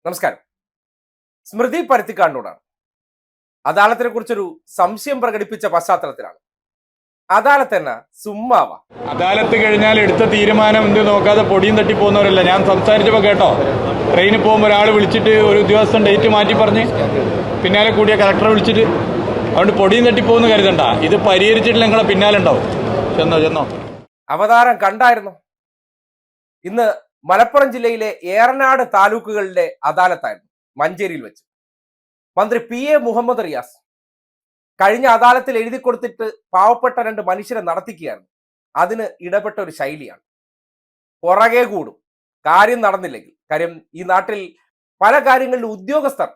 നമസ്കാരം. സ്മൃതി പരുത്തിക്കാടിനോടാണ്. അദാലത്തിനെ കുറിച്ചൊരു സംശയം പ്രകടിപ്പിച്ച പശ്ചാത്തലത്തിലാണ്. അദാലത്ത് തന്നെ സുമ്മാവാ. അദാലത്ത് കഴിഞ്ഞാൽ എടുത്ത തീരുമാനം എന്ത് നോക്കാതെ പൊടിയും തട്ടി പോകുന്നവരല്ല. ഞാൻ സംസാരിച്ചപ്പോൾ കേട്ടോ, ട്രെയിനിൽ പോകുമ്പോൾ ഒരാൾ വിളിച്ചിട്ട് ഒരു ഉദ്യോഗസ്ഥൻ ഡേറ്റ് മാറ്റി പറഞ്ഞ് പിന്നാലെ കൂടിയ കളക്ടറെ വിളിച്ചിട്ട് അതുകൊണ്ട് പൊടിയും തട്ടി പോകുന്നു കരുതണ്ട. ഇത് പരിഹരിച്ചിട്ട് നിങ്ങളെ പിന്നാലെ ഉണ്ടാവും. ചെന്നോ അവതാരം കണ്ടായിരുന്നു. ഇന്ന് മലപ്പുറം ജില്ലയിലെ ഏറനാട് താലൂക്കുകളിലെ അദാലത്തായിരുന്നു മഞ്ചേരിയിൽ വെച്ച്. മന്ത്രി PA മുഹമ്മദ് റിയാസ് കഴിഞ്ഞ അദാലത്തിൽ എഴുതി കൊടുത്തിട്ട് പാവപ്പെട്ട രണ്ട് മനുഷ്യരെ നടത്തിക്കുകയായിരുന്നു. അതിന് ഇടപെട്ട ഒരു ശൈലിയാണ്. പുറകെ കൂടും കാര്യം നടന്നില്ലെങ്കിൽ. കാര്യം ഈ നാട്ടിൽ പല കാര്യങ്ങളിലും ഉദ്യോഗസ്ഥർ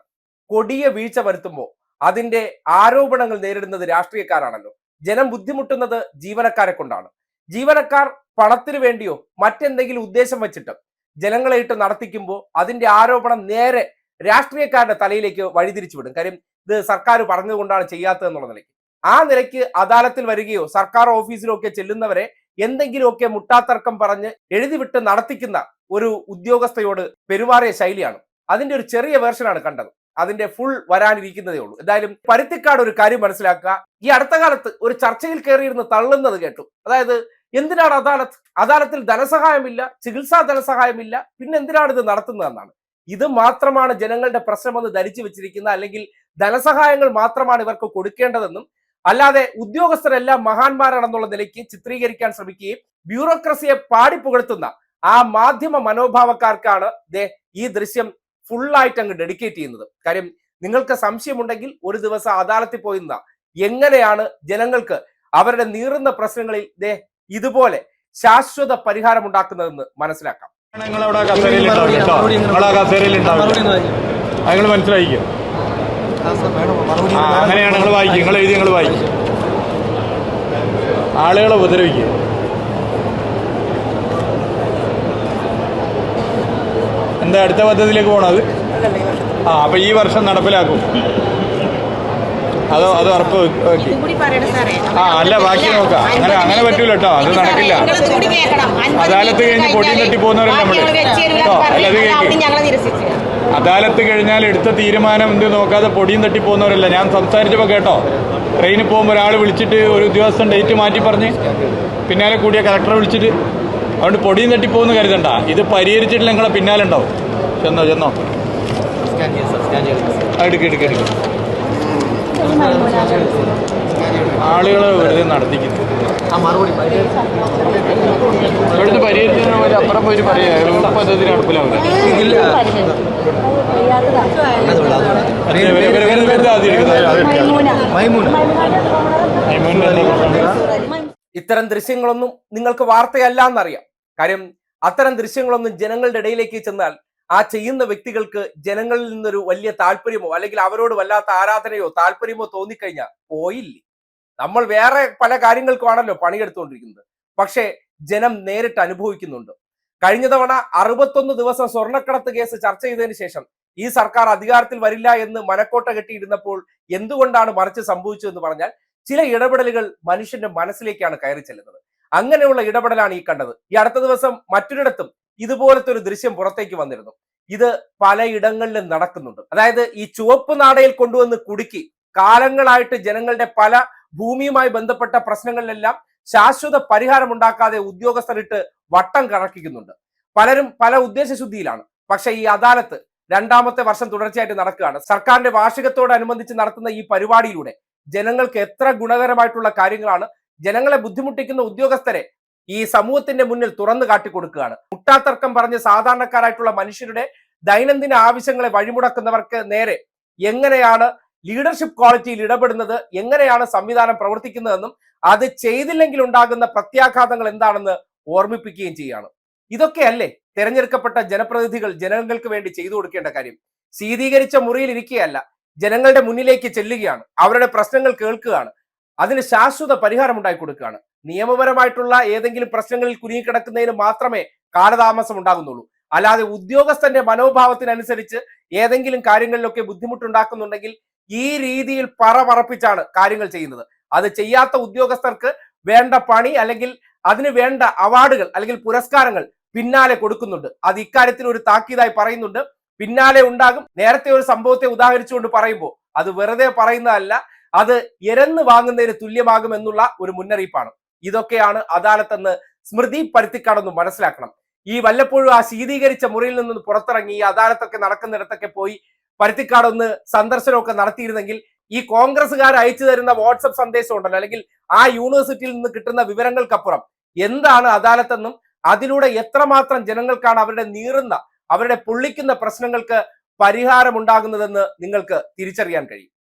കൊടിയ വീഴ്ച വരുത്തുമ്പോൾ അതിന്റെ ആരോപണങ്ങൾ നേരിടുന്നത് രാഷ്ട്രീയക്കാരാണല്ലോ. ജനം ബുദ്ധിമുട്ടുന്നത് ജീവനക്കാരെ കൊണ്ടാണ്. ജീവനക്കാർ പണത്തിന് വേണ്ടിയോ മറ്റെന്തെങ്കിലും ഉദ്ദേശം വെച്ചിട്ട് ജനങ്ങളെ ഇട്ട് നടത്തിക്കുമ്പോൾ അതിന്റെ ആരോപണം നേരെ രാഷ്ട്രീയക്കാരുടെ തലയിലേക്ക് വഴിതിരിച്ചു വിടും. കാര്യം ഇത് സർക്കാർ പറഞ്ഞതുകൊണ്ടാണ് ചെയ്യാത്തതെന്നുള്ള നിലയ്ക്ക്. ആ നിലയ്ക്ക് അദാലത്തിൽ വരികയോ സർക്കാർ ഓഫീസിലോ ഒക്കെ ചെല്ലുന്നവരെ എന്തെങ്കിലുമൊക്കെ മുട്ടാത്തർക്കം പറഞ്ഞ് എഴുതിവിട്ട് നടത്തിക്കുന്ന ഒരു ഉദ്യോഗസ്ഥയോട് പെരുമാറിയ ശൈലിയാണ്. അതിന്റെ ഒരു ചെറിയ വേർഷനാണ് കണ്ടത്. അതിന്റെ ഫുൾ വരാനിരിക്കുന്നതേ ഉള്ളൂ. എന്തായാലും പരുത്തിക്കാട് ഒരു കാര്യം മനസ്സിലാക്കുക. ഈ അടുത്ത കാലത്ത് ഒരു ചർച്ചയിൽ കയറിയിരുന്ന് തള്ളുന്നത് കേട്ടു. അതായത് എന്തിനാണ് അദാലത്ത്? അദാലത്തിൽ ധനസഹായമില്ല, ചികിത്സാ ധനസഹായമില്ല, പിന്നെ എന്തിനാണ് ഇത് നടത്തുന്നതെന്നാണ്. ഇത് മാത്രമാണ് ജനങ്ങളുടെ പ്രശ്നമെന്ന് ധരിച്ചു വെച്ചിരിക്കുന്ന, അല്ലെങ്കിൽ ധനസഹായങ്ങൾ മാത്രമാണ് ഇവർക്ക് കൊടുക്കേണ്ടതെന്നും അല്ലാതെ ഉദ്യോഗസ്ഥരെല്ലാം മഹാന്മാരാണെന്നുള്ള നിലയ്ക്ക് ചിത്രീകരിക്കാൻ ശ്രമിക്കുകയും ബ്യൂറോക്രസിയെ പാടിപ്പുകഴ്ത്തുന്ന ആ മാധ്യമ മനോഭാവക്കാർക്കാണ് ഈ ദൃശ്യം ഫുള്ളായിട്ട് അങ്ങ് ഡെഡിക്കേറ്റ് ചെയ്യുന്നത്. കാര്യം നിങ്ങൾക്ക് സംശയമുണ്ടെങ്കിൽ ഒരു ദിവസം അദാലത്തിൽ പോയി എങ്ങനെയാണ് ജനങ്ങൾക്ക് അവരുടെ നീറുന്ന പ്രശ്നങ്ങളിൽ ഇതുപോലെ ശാശ്വത പരിഹാരം ഉണ്ടാക്കുന്നതെന്ന് മനസ്സിലാക്കാം. മനസ്സിലായിക്കോ? അങ്ങനെയാണ് നിങ്ങൾ വായിക്കും, നിങ്ങൾ എഴുതി നിങ്ങൾ വായിക്കും. ആളുകളെ ഉപദ്രവിക്കുക. എന്താ അടുത്ത പദ്ധതിയിലേക്ക് പോണത്? അപ്പൊ ഈ വർഷം നടപ്പിലാക്കും. അതോ ഉറപ്പ് വെക്കി. അല്ല, ബാക്കി നോക്കാം. അങ്ങനെ പറ്റൂല കേട്ടോ, അത് നടക്കില്ല. അദാലത്ത് കഴിഞ്ഞ് പൊടിയും തട്ടി പോകുന്നവരല്ല നമ്മള്. അദാലത്ത് കഴിഞ്ഞാൽ എടുത്ത തീരുമാനം എന്ത് നോക്കാതെ പൊടിയും തട്ടി പോകുന്നവരല്ല. ഞാൻ സംസാരിച്ചപ്പോൾ കേട്ടോ, ട്രെയിനിൽ പോകുമ്പോൾ ഒരാൾ വിളിച്ചിട്ട് ഒരു ഉദ്യോഗസ്ഥൻ ഡേറ്റ് മാറ്റി പറഞ്ഞ് പിന്നാലെ കൂടിയ കളക്ടറെ വിളിച്ചിട്ട് അതുകൊണ്ട് പൊടിയും തട്ടി പോകുന്നു കരുതണ്ട. ഇത് പരിഹരിച്ചിട്ട് നിങ്ങളെ പിന്നാലെ ഉണ്ടാവും. ചെന്നോ എടുക്ക ആളുകളെ വെറുതെ നടത്തിക്കുന്നു. ഇവിടുത്തെ പരിഹരിച്ചതിന് അപ്പുറം പോയി പറയാ പദ്ധതി നടപ്പിലാവില്ല. ഇത്തരം ദൃശ്യങ്ങളൊന്നും നിങ്ങൾക്ക് വാർത്തയല്ല എന്നറിയാം. കാര്യം അത്തരം ദൃശ്യങ്ങളൊന്നും ജനങ്ങളുടെ ഇടയിലേക്ക് ചെന്നാൽ ആ ചെയ്യുന്ന വ്യക്തികൾക്ക് ജനങ്ങളിൽ നിന്നൊരു വലിയ താല്പര്യമോ അല്ലെങ്കിൽ അവരോട് വല്ലാത്ത ആരാധനയോ താല്പര്യമോ തോന്നിക്കഴിഞ്ഞാൽ പോയില്ലേ. നമ്മൾ വേറെ പല കാര്യങ്ങൾക്കുമാണല്ലോ പണിയെടുത്തുകൊണ്ടിരിക്കുന്നത്. പക്ഷേ ജനം നേരിട്ട് അനുഭവിക്കുന്നുണ്ട്. കഴിഞ്ഞ തവണ 61 ദിവസം സ്വർണ്ണക്കടത്ത് കേസ് ചർച്ച ചെയ്തതിനു ശേഷം ഈ സർക്കാർ അധികാരത്തിൽ വരില്ല എന്ന് മനക്കോട്ട കെട്ടിയിരുന്നപ്പോൾ എന്തുകൊണ്ടാണ് മറിച്ച് സംഭവിച്ചതെന്ന് പറഞ്ഞാൽ ചില ഇടപെടലുകൾ മനുഷ്യന്റെ മനസ്സിലേക്കാണ് കയറി ചെല്ലുന്നത്. അങ്ങനെയുള്ള ഇടപെടലാണ് ഈ കണ്ടത്. ഈ അടുത്ത ദിവസം മറ്റൊരിടത്തും ഇതുപോലത്തെ ഒരു ദൃശ്യം പുറത്തേക്ക് വന്നിരുന്നു. ഇത് പലയിടങ്ങളിലും നടക്കുന്നുണ്ട്. അതായത് ഈ ചുവപ്പ് നാടയിൽ കൊണ്ടുവന്ന് കുടുക്കി കാലങ്ങളായിട്ട് ജനങ്ങളുടെ പല ഭൂമിയുമായി ബന്ധപ്പെട്ട പ്രശ്നങ്ങളിലെല്ലാം ശാശ്വത പരിഹാരം ഉണ്ടാക്കാതെ ഉദ്യോഗസ്ഥരിട്ട് വട്ടം കറക്കിക്കുന്നുണ്ട്. പലരും പല ഉദ്ദേശശുദ്ധിയിലാണ്. പക്ഷെ ഈ അദാലത്ത് 2ാമത്തെ വർഷം തുടർച്ചയായിട്ട് നടക്കുകയാണ്. സർക്കാരിന്റെ വാർഷികത്തോടനുബന്ധിച്ച് നടത്തുന്ന ഈ പരിപാടിയിലൂടെ ജനങ്ങൾക്ക് എത്ര ഗുണകരമായിട്ടുള്ള കാര്യങ്ങളാണ്. ജനങ്ങളെ ബുദ്ധിമുട്ടിക്കുന്ന ഉദ്യോഗസ്ഥരെ ഈ സമൂഹത്തിന്റെ മുന്നിൽ തുറന്നു കാട്ടിക്കൊടുക്കുകയാണ്. മുട്ടാത്തർക്കം പറഞ്ഞ് സാധാരണക്കാരായിട്ടുള്ള മനുഷ്യരുടെ ദൈനംദിന ആവശ്യങ്ങളെ വഴിമുടക്കുന്നവർക്ക് നേരെ എങ്ങനെയാണ് ലീഡർഷിപ്പ് ക്വാളിറ്റിയിൽ ഇടപെടുന്നത്, എങ്ങനെയാണ് സംവിധാനം പ്രവർത്തിക്കുന്നതെന്നും അത് ചെയ്തില്ലെങ്കിൽ ഉണ്ടാകുന്ന പ്രത്യാഘാതങ്ങൾ എന്താണെന്ന് ഓർമ്മിപ്പിക്കുകയും ചെയ്യുകയാണ്. ഇതൊക്കെയല്ലേ തെരഞ്ഞെടുക്കപ്പെട്ട ജനപ്രതിനിധികൾ ജനങ്ങൾക്ക് വേണ്ടി ചെയ്തു കൊടുക്കേണ്ട കാര്യം. ശീതീകരിച്ച മുറിയിൽ ഇരിക്കുകയല്ല, ജനങ്ങളുടെ മുന്നിലേക്ക് ചെല്ലുകയാണ്, അവരുടെ പ്രശ്നങ്ങൾ കേൾക്കുകയാണ്, അതിന് ശാശ്വത പരിഹാരം ഉണ്ടാക്കി കൊടുക്കുകയാണ്. നിയമപരമായിട്ടുള്ള ഏതെങ്കിലും പ്രശ്നങ്ങളിൽ കുരുങ്ങിക്കിടക്കുന്നതിന് മാത്രമേ കാലതാമസം ഉണ്ടാകുന്നുള്ളൂ. അല്ലാതെ ഉദ്യോഗസ്ഥന്റെ മനോഭാവത്തിനനുസരിച്ച് ഏതെങ്കിലും കാര്യങ്ങളിലൊക്കെ ബുദ്ധിമുട്ടുണ്ടാക്കുന്നുണ്ടെങ്കിൽ ഈ രീതിയിൽ പറപ്പിച്ചാണ് കാര്യങ്ങൾ ചെയ്യുന്നത്. അത് ചെയ്യാത്ത ഉദ്യോഗസ്ഥർക്ക് വേണ്ട പണി അല്ലെങ്കിൽ അതിന് വേണ്ട അവാർഡുകൾ അല്ലെങ്കിൽ പുരസ്കാരങ്ങൾ പിന്നാലെ കൊടുക്കുന്നുണ്ട്. അത് ഇക്കാര്യത്തിൽ ഒരു താക്കീതായി പറയുന്നുണ്ട്. പിന്നാലെ ഉണ്ടാകും. നേരത്തെ ഒരു സംഭവത്തെ ഉദാഹരിച്ചുകൊണ്ട് പറയുമ്പോൾ അത് വെറുതെ പറയുന്നതല്ല, അത് എരന്ന് വാങ്ങുന്നതിന് തുല്യമാകും എന്നുള്ള ഒരു മുന്നറിയിപ്പാണ്. ഇതൊക്കെയാണ് അദാലത്തെന്ന് സ്മൃതി പരുത്തിക്കാടൊന്ന് മനസ്സിലാക്കണം. ഈ വല്ലപ്പോഴും ആ ശീതീകരിച്ച മുറിയിൽ നിന്ന് പുറത്തിറങ്ങി ഈ അദാലത്തൊക്കെ നടക്കുന്നിടത്തൊക്കെ പോയി പരുത്തിക്കാടൊന്ന് സന്ദർശനമൊക്കെ നടത്തിയിരുന്നെങ്കിൽ ഈ കോൺഗ്രസ്സുകാർ അയച്ചു തരുന്ന വാട്സപ്പ് സന്ദേശം ഉണ്ടല്ലോ, അല്ലെങ്കിൽ ആ യൂണിവേഴ്സിറ്റിയിൽ നിന്ന് കിട്ടുന്ന വിവരങ്ങൾക്കപ്പുറം എന്താണ് അദാലത്തെന്നും അതിലൂടെ എത്രമാത്രം ജനങ്ങൾക്കാണ് അവരുടെ നീറുന്ന, അവരുടെ പൊള്ളിക്കുന്ന പ്രശ്നങ്ങൾക്ക് പരിഹാരമുണ്ടാകുന്നതെന്ന് നിങ്ങൾക്ക് തിരിച്ചറിയാൻ കഴിയും.